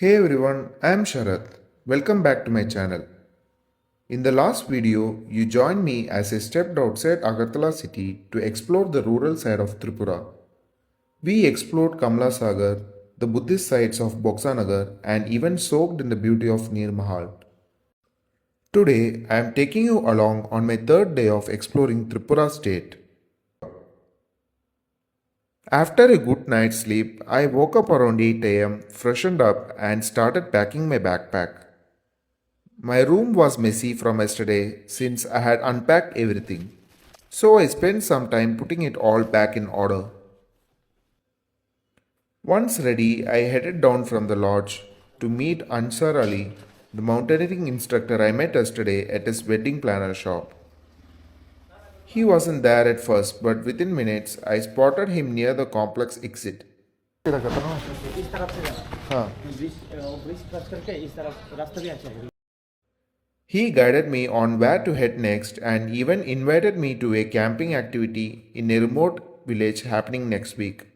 Hey everyone, I am Sharath. Welcome back to my channel. In the last video, you joined me as I stepped outside Agartala city to explore the rural side of Tripura. We explored Kamla Sagar, the Buddhist sites of Boxanagar, and even soaked in the beauty of Nir Mahal. Today, I am taking you along on my third day of exploring Tripura state. After a good night's sleep, I woke up around 8 am, freshened up, and started packing my backpack. My room was messy from yesterday since I had unpacked everything, so I spent some time putting it all back in order. Once ready, I headed down from the lodge to meet Ansar Ali, the mountaineering instructor I met yesterday at his wedding planner shop. He wasn't there at first, but within minutes I spotted him near the complex exit. इस तरफ से जाना हाँ. Bridge cross करके इस तरफ रास्ता भी अच्छा है। He guided me on where to head next and even invited me to a camping activity in a remote village happening next week.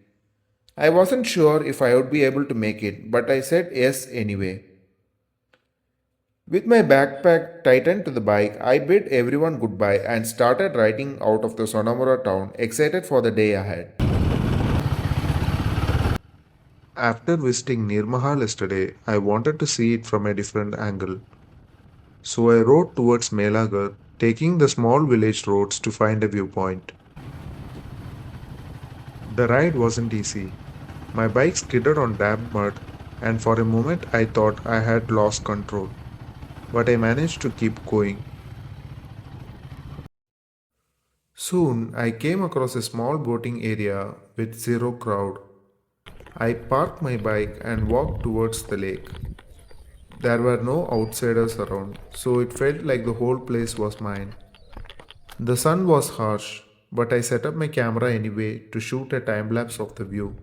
I wasn't sure if I would be able to make it, but I said yes anyway. With my backpack tightened to the bike, I bid everyone goodbye and started riding out of the Sonamura town, excited for the day ahead. After visiting Nirmahal yesterday, I wanted to see it from a different angle. So I rode towards Melagar, taking the small village roads to find a viewpoint. The ride wasn't easy. My bike skidded on damp mud, and for a moment I thought I had lost control. But I managed to keep going. Soon I came across a small boating area with zero crowd. I parked my bike and walked towards the lake. There were no outsiders around, so it felt like the whole place was mine. The sun was harsh, but I set up my camera anyway to shoot a time lapse of the view.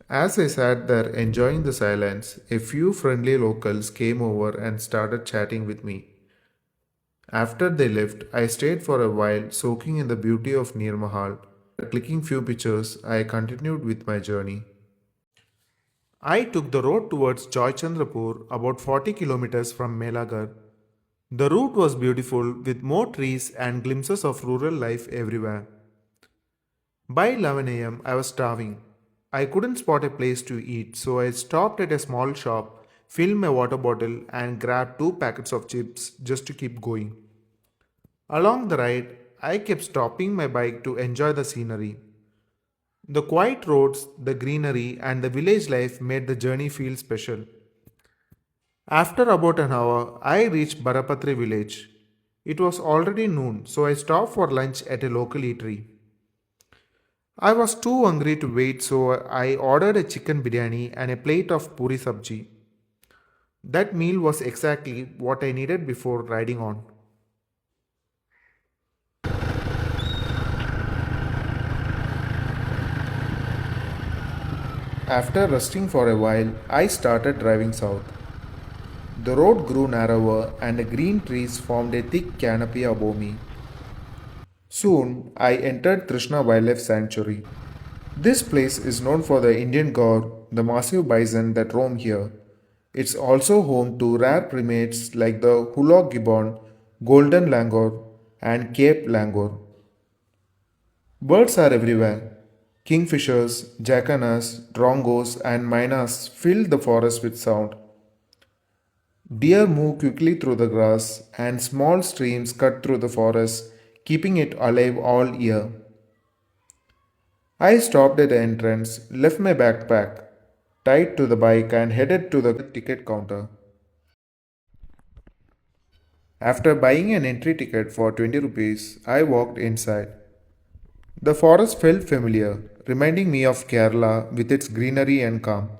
As I sat there enjoying the silence, a few friendly locals came over and started chatting with me. After they left, I stayed for a while soaking in the beauty of Nir Mahal. Clicking few pictures, I continued with my journey. I took the road towards Joychandrapur, about 40 kilometers from Melagar. The route was beautiful with more trees and glimpses of rural life everywhere. By 11 am, I was starving. I couldn't spot a place to eat, so I stopped at a small shop, filled my water bottle, and grabbed 2 packets of chips just to keep going. Along the ride, I kept stopping my bike to enjoy the scenery. The quiet roads, the greenery, and the village life made the journey feel special. After about an hour, I reached Barapatri village. It was already noon, so I stopped for lunch at a local eatery. I was too hungry to wait, so I ordered a chicken biryani and a plate of puri sabji. That meal was exactly what I needed before riding on. After resting for a while, I started driving south. The road grew narrower and the green trees formed a thick canopy above me. Soon, I entered Trishna Wildlife Sanctuary. This place is known for the Indian gaur, the massive bison that roam here. It's also home to rare primates like the hulok gibbon, golden langur, and cape langur. Birds are everywhere. Kingfishers, jacanas, drongos, and mynas fill the forest with sound. Deer move quickly through the grass, and small streams cut through the forest, keeping it alive all year. I stopped at the entrance, left my backpack, tied to the bike, and headed to the ticket counter. After buying an entry ticket for 20 rupees, I walked inside. The forest felt familiar, reminding me of Kerala with its greenery and calm.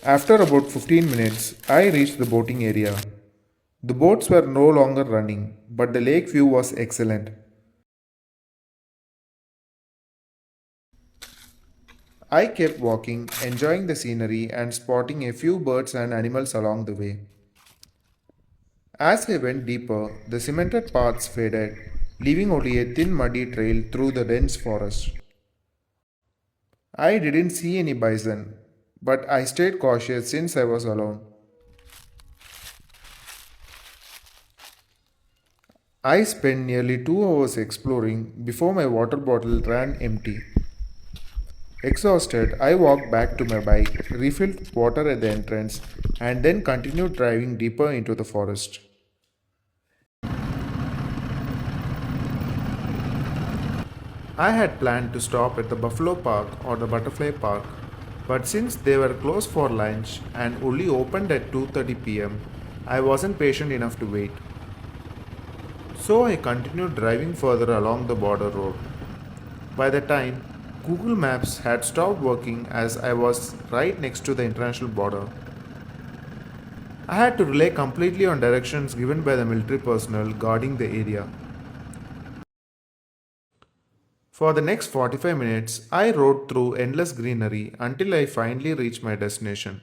After about 15 minutes, I reached the boating area. The boats were no longer running, but the lake view was excellent. I kept walking, enjoying the scenery and spotting a few birds and animals along the way. As I went deeper, the cemented paths faded, leaving only a thin muddy trail through the dense forest. I didn't see any bison, but I stayed cautious since I was alone. I spent nearly 2 hours exploring before my water bottle ran empty. Exhausted, I walked back to my bike, refilled water at the entrance, and then continued driving deeper into the forest. I had planned to stop at the Buffalo Park or the Butterfly Park, but since they were closed for lunch and only opened at 2:30 pm, I wasn't patient enough to wait. So I continued driving further along the border road. By the time Google Maps had stopped working as I was right next to the international border, I had to rely completely on directions given by the military personnel guarding the area. For the next 45 minutes, I rode through endless greenery until I finally reached my destination.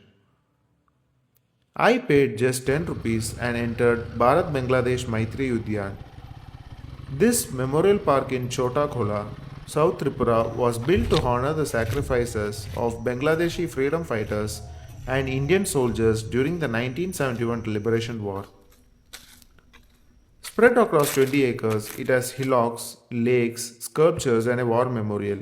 I paid just 10 rupees and entered Bharat Bangladesh Maitri Udyan. This memorial park in Chota Khola, South Tripura, was built to honor the sacrifices of Bangladeshi freedom fighters and Indian soldiers during the 1971 Liberation War. Spread across 20 acres, it has hillocks, lakes, sculptures, and a war memorial.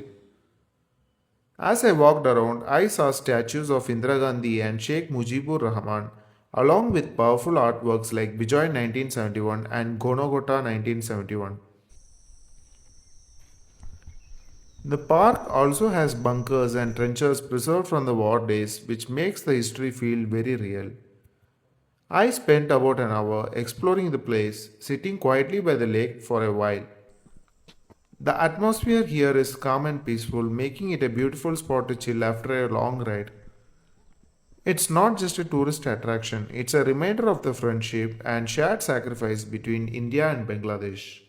As I walked around, I saw statues of Indira Gandhi and Sheikh Mujibur Rahman, along with powerful artworks like Bijoy 1971 and Gonogota 1971. The park also has bunkers and trenches preserved from the war days, which makes the history feel very real. I spent about an hour exploring the place, sitting quietly by the lake for a while. The atmosphere here is calm and peaceful, making it a beautiful spot to chill after a long ride. It's not just a tourist attraction, it's a reminder of the friendship and shared sacrifice between India and Bangladesh.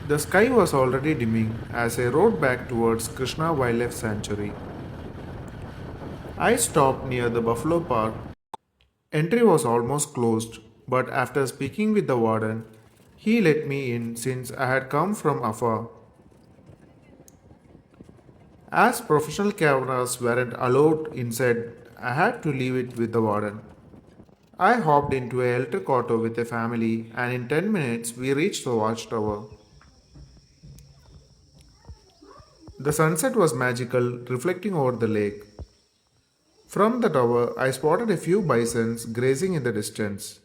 The sky was already dimming as I rode back towards Krishna Wildlife Sanctuary. I stopped near the Buffalo Park. Entry was almost closed, but after speaking with the warden, he let me in since I had come from afar. As professional cameras weren't allowed inside, I had to leave it with the warden. I hopped into a electric auto with a family, and in 10 minutes we reached the watchtower. The sunset was magical, reflecting over the lake. From the tower, I spotted a few bisons grazing in the distance.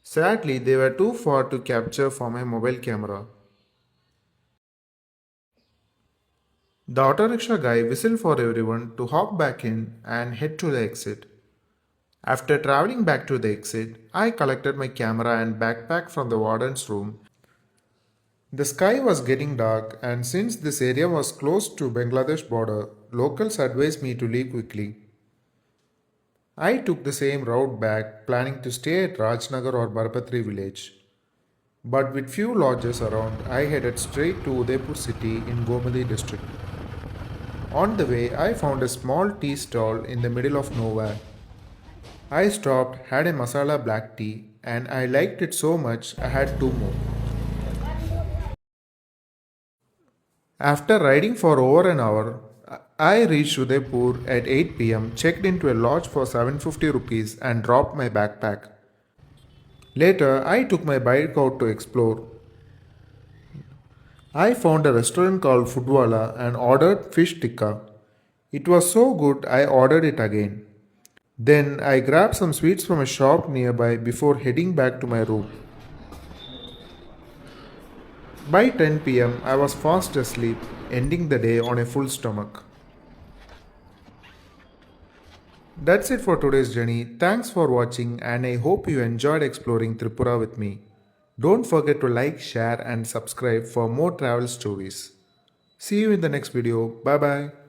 Sadly, they were too far to capture for my mobile camera. The auto rickshaw guy whistled for everyone to hop back in and head to the exit. After traveling back to the exit, I collected my camera and backpack from the warden's room. The sky was getting dark, and since this area was close to Bangladesh border, locals advised me to leave quickly. I took the same route back, planning to stay at Rajnagar or Barpatri village. But with few lodges around, I headed straight to Udaipur city in Gomadi district. On the way, I found a small tea stall in the middle of nowhere. I stopped, had a masala black tea, and I liked it so much I had two more. After riding for over an hour, I reached Udaipur at 8 pm, checked into a lodge for 750 rupees, and dropped my backpack. Later, I took my bike out to explore. I found a restaurant called Foodwala and ordered fish tikka. It was so good I ordered it again. Then I grabbed some sweets from a shop nearby before heading back to my room. By 10 pm, I was fast asleep, ending the day on a full stomach. That's it for today's journey. Thanks for watching, and I hope you enjoyed exploring Tripura with me. Don't forget to like, share, and subscribe for more travel stories. See you in the next video. Bye bye.